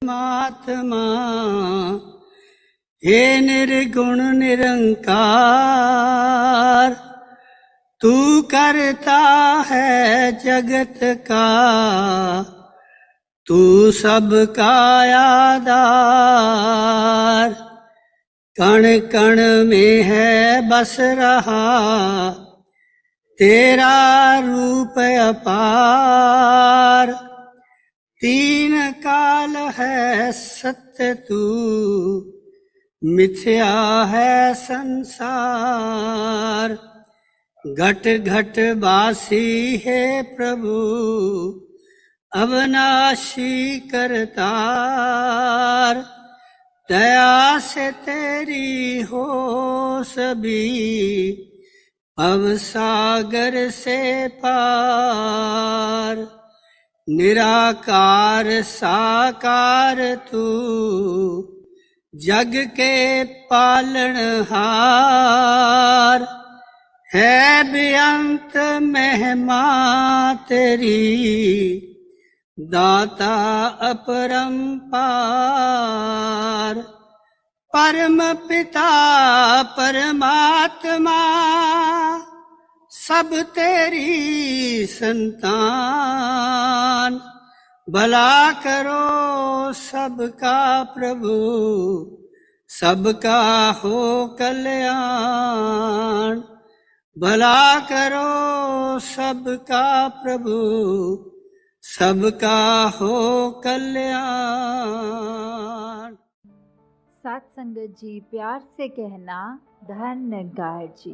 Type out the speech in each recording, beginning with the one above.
परमात्मा हे निर्गुण निरंकार, तू करता है जगत का, तू सबका आधार। कण कण में है बस रहा तेरा रूप अपार। तीन काल है सत्य तू, मिथ्या है संसार। घट घट वासी है प्रभु, अविनाशी करतार। दया से तेरी हो सभी, भवसागर से पार। निराकार साकार तू, जग के पालनहार। है बेअंत महिमा तेरी, दाता अपरंपार। परम पिता परमात्मा, सब तेरी संतान। भला करो सबका प्रभु, सबका हो कल्याण। भला करो सबका प्रभु, सबका हो कल्याण। साथ संगत जी, प्यार से कहना धन्यकार जी।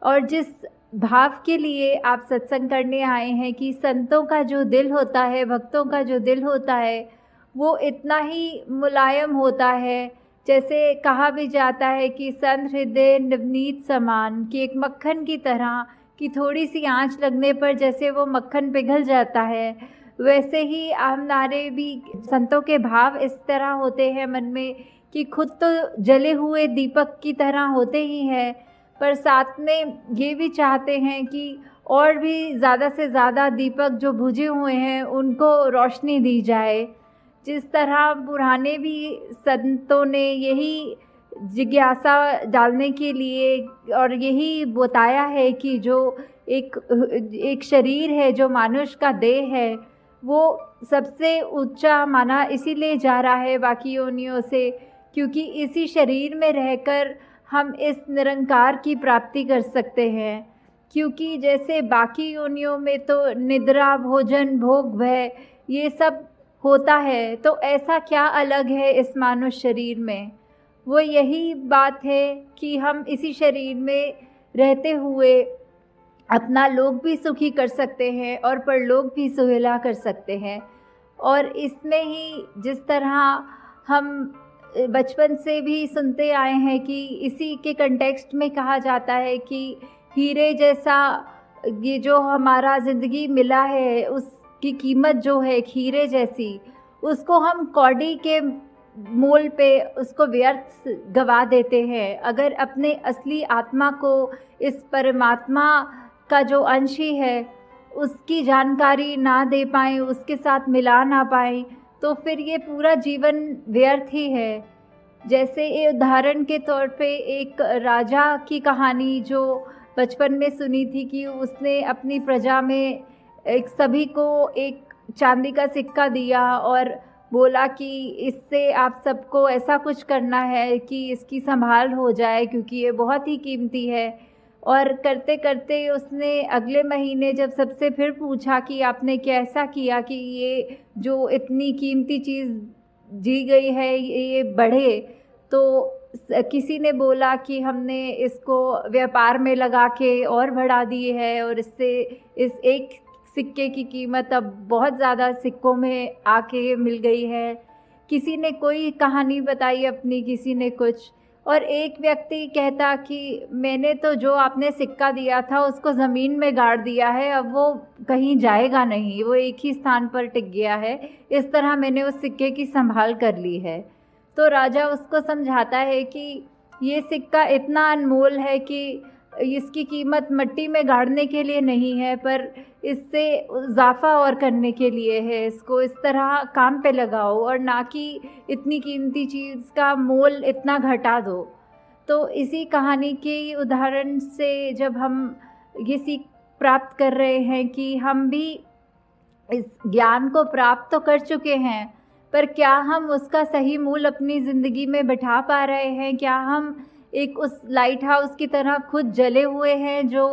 और जिस भाव के लिए आप सत्संग करने आए हैं कि संतों का जो दिल होता है, भक्तों का जो दिल होता है, वो इतना ही मुलायम होता है। जैसे कहा भी जाता है कि संत हृदय नवनीत समान, कि एक मक्खन की तरह, कि थोड़ी सी आंच लगने पर जैसे वो मक्खन पिघल जाता है, वैसे ही हमारे भी संतों के भाव इस तरह होते हैं मन में कि खुद तो जले हुए दीपक की तरह होते ही हैं, पर साथ में ये भी चाहते हैं कि और भी ज़्यादा से ज़्यादा दीपक जो बुझे हुए हैं उनको रोशनी दी जाए। जिस तरह पुराने भी संतों ने यही जिज्ञासा डालने के लिए और यही बताया है कि जो एक शरीर है, जो मनुष्य का देह है, वो सबसे ऊंचा माना इसीलिए जा रहा है बाकी योनियों से, क्योंकि इसी शरीर में रहकर हम इस निरंकार की प्राप्ति कर सकते हैं। क्योंकि जैसे बाकी योनियों में तो निद्रा, भोजन, भोग, भय ये सब होता है, तो ऐसा क्या अलग है इस मानव शरीर में? वो यही बात है कि हम इसी शरीर में रहते हुए अपना लोक भी सुखी कर सकते हैं और परलोक भी सुहेला कर सकते हैं। और इसमें ही जिस तरह हम बचपन से भी सुनते आए हैं कि इसी के कंटेक्स्ट में कहा जाता है कि हीरे जैसा ये जो हमारा ज़िंदगी मिला है, उसकी कीमत जो है हीरे जैसी, उसको हम कौड़ी के मोल पे उसको व्यर्थ गवा देते हैं। अगर अपने असली आत्मा को, इस परमात्मा का जो अंश ही है, उसकी जानकारी ना दे पाएँ, उसके साथ मिला ना पाएँ, तो फिर ये पूरा जीवन व्यर्थ ही है। जैसे ये उदाहरण के तौर पे एक राजा की कहानी जो बचपन में सुनी थी कि उसने अपनी प्रजा में सभी को एक चांदी का सिक्का दिया और बोला कि इससे आप सबको ऐसा कुछ करना है कि इसकी संभाल हो जाए, क्योंकि ये बहुत ही कीमती है। और करते करते उसने अगले महीने जब सबसे फिर पूछा कि आपने कैसा किया कि ये जो इतनी कीमती चीज़ दी गई है ये बढ़े, तो किसी ने बोला कि हमने इसको व्यापार में लगा के और बढ़ा दिए है और इससे इस एक सिक्के की कीमत अब बहुत ज़्यादा सिक्कों में आके मिल गई है। किसी ने कोई कहानी बताई अपनी, किसी ने कुछ, और एक व्यक्ति कहता कि मैंने तो जो आपने सिक्का दिया था उसको ज़मीन में गाड़ दिया है, अब वो कहीं जाएगा नहीं, वो एक ही स्थान पर टिक गया है, इस तरह मैंने उस सिक्के की संभाल कर ली है। तो राजा उसको समझाता है कि ये सिक्का इतना अनमोल है कि इसकी कीमत मिट्टी में गाड़ने के लिए नहीं है, पर इससे इजाफा और करने के लिए है। इसको इस तरह काम पे लगाओ और ना कि इतनी कीमती चीज़ का मोल इतना घटा दो। तो इसी कहानी के उदाहरण से जब हम ये सीख प्राप्त कर रहे हैं कि हम भी इस ज्ञान को प्राप्त तो कर चुके हैं, पर क्या हम उसका सही मूल अपनी ज़िंदगी में बिठा पा रहे हैं? क्या हम एक उस लाइट हाउस की तरह खुद जले हुए हैं जो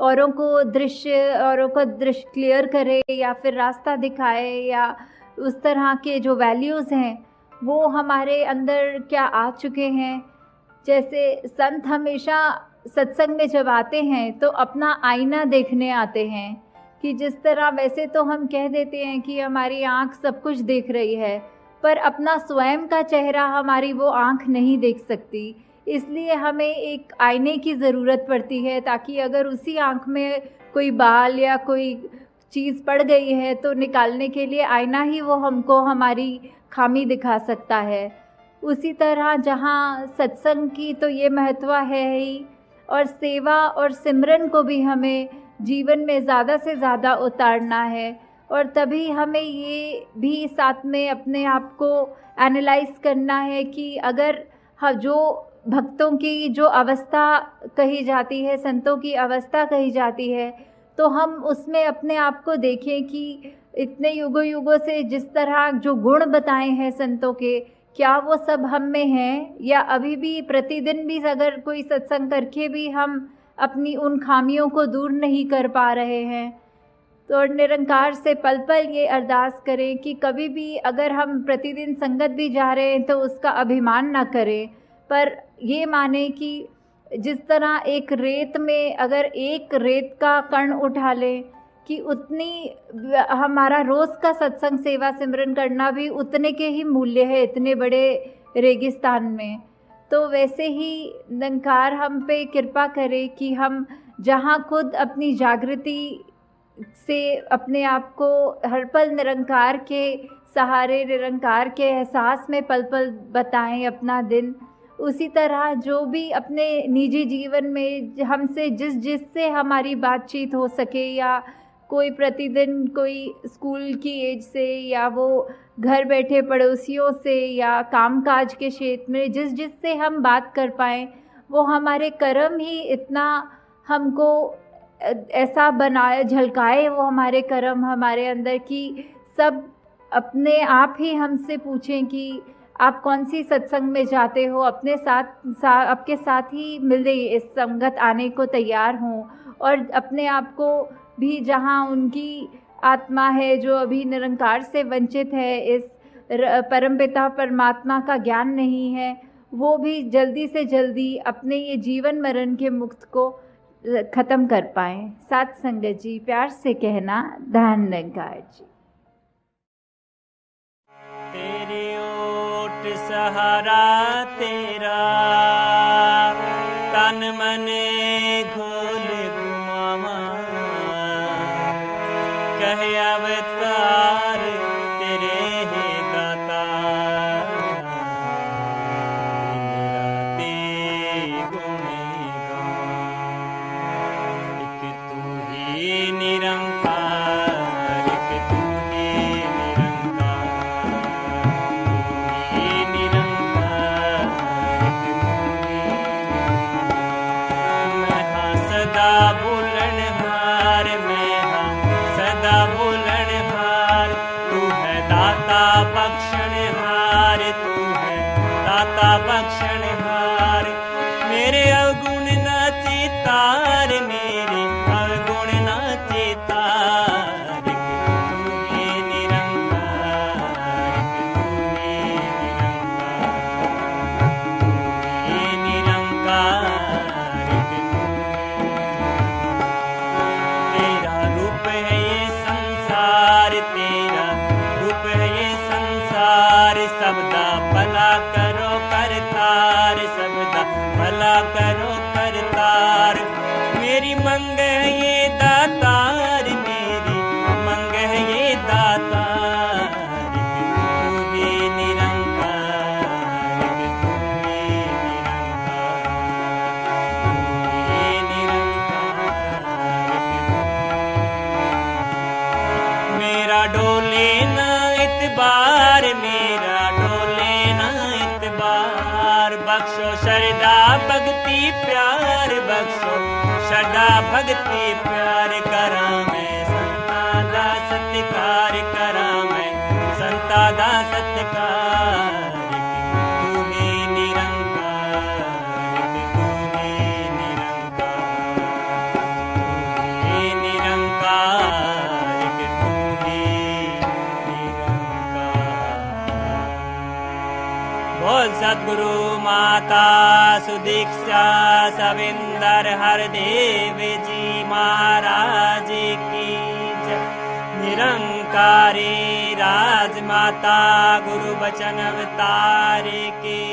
औरों का दृश्य क्लियर करे या फिर रास्ता दिखाए, या उस तरह के जो वैल्यूज़ हैं वो हमारे अंदर क्या आ चुके हैं? जैसे संत हमेशा सत्संग में जब आते हैं तो अपना आईना देखने आते हैं कि जिस तरह वैसे तो हम कह देते हैं कि हमारी आँख सब कुछ देख रही है, पर अपना स्वयं का चेहरा हमारी वो आँख नहीं देख सकती। इसलिए हमें एक आईने की ज़रूरत पड़ती है, ताकि अगर उसी आँख में कोई बाल या कोई चीज़ पड़ गई है तो निकालने के लिए आईना ही वो हमको हमारी खामी दिखा सकता है। उसी तरह जहाँ सत्संग की तो ये महत्व है ही, और सेवा और सिमरन को भी हमें जीवन में ज़्यादा से ज़्यादा उतारना है। और तभी हमें ये भी साथ में अपने आप को एनालाइज करना है कि अगर जो भक्तों की जो अवस्था कही जाती है, संतों की अवस्था कही जाती है, तो हम उसमें अपने आप को देखें कि इतने युगों युगों से जिस तरह जो गुण बताए हैं संतों के, क्या वो सब हम में हैं, या अभी भी प्रतिदिन भी अगर कोई सत्संग करके भी हम अपनी उन खामियों को दूर नहीं कर पा रहे हैं। तो निरंकार से पल पल ये अरदास करें कि कभी भी अगर हम प्रतिदिन संगत भी जा रहे हैं तो उसका अभिमान ना करें, पर ये माने कि जिस तरह एक रेत में अगर एक रेत का कण उठा लें कि उतनी हमारा रोज़ का सत्संग सेवा सिमरन करना भी उतने के ही मूल्य है इतने बड़े रेगिस्तान में। तो वैसे ही निरंकार हम पे कृपा करे कि हम जहाँ खुद अपनी जागृति से अपने आप को हर पल निरंकार के सहारे, निरंकार के एहसास में पल पल बताएं अपना दिन, उसी तरह जो भी अपने निजी जीवन में हमसे जिससे हमारी बातचीत हो सके, या कोई प्रतिदिन कोई स्कूल की एज से, या वो घर बैठे पड़ोसियों से, या कामकाज के क्षेत्र में जिससे हम बात कर पाएँ, वो हमारे कर्म ही इतना हमको ऐसा बनाए, झलकाए वो हमारे कर्म हमारे अंदर कि सब अपने आप ही हमसे पूछें कि आप कौन सी सत्संग में जाते हो, अपने साथ आपके साथ ही मिले इस संगत आने को तैयार हों, और अपने आप को भी जहाँ उनकी आत्मा है जो अभी निरंकार से वंचित है, इस परमपिता परमात्मा का ज्ञान नहीं है, वो भी जल्दी से जल्दी अपने ये जीवन मरण के मुक्त को ख़त्म कर पाएँ। साथ संगत जी प्यार से कहना, धन निरंकार जी। तेरी ओट सहारा तेरा, तन मन घोल घुमावा, कहे अवतार तेरे है दाता, दिन राती गुण गावा, एक तू ही निरंकार, एक तू ही निरंकार, तू ही निरंकार, एक तू ही मैं हाँ सदा बोलन हार, मैं हाँ सदा बोलन हार, तू है दाता बख्शण हार, तू है दाता बख्शण हार, मेरे अवगुण ना चितार, मेरे अवगुण ना चितार, तू ही निरंकार, तू ही निरंकार, तू ही निरंकार, तेरा रूप है ये संसार, तेरा रूप है ये संसार, सबदा भला करो करतार, बार मेरा डोले ना इतबार। बख्शो शरदा भगती प्यार, बख्शो शरदा भगती प्यार। करा मैं संता दा सत्कार, करा मैं संता दा सत्कार। तू ही निरंकार, तू ही निरंकार, तू ही निरंकार, तू ही निरंकार। बोल सद्गुरु माता सुदीक्षा सविंदर हरदेव जी महाराज की जय। निरंकारी राजमाता गुरु बचन अवतार की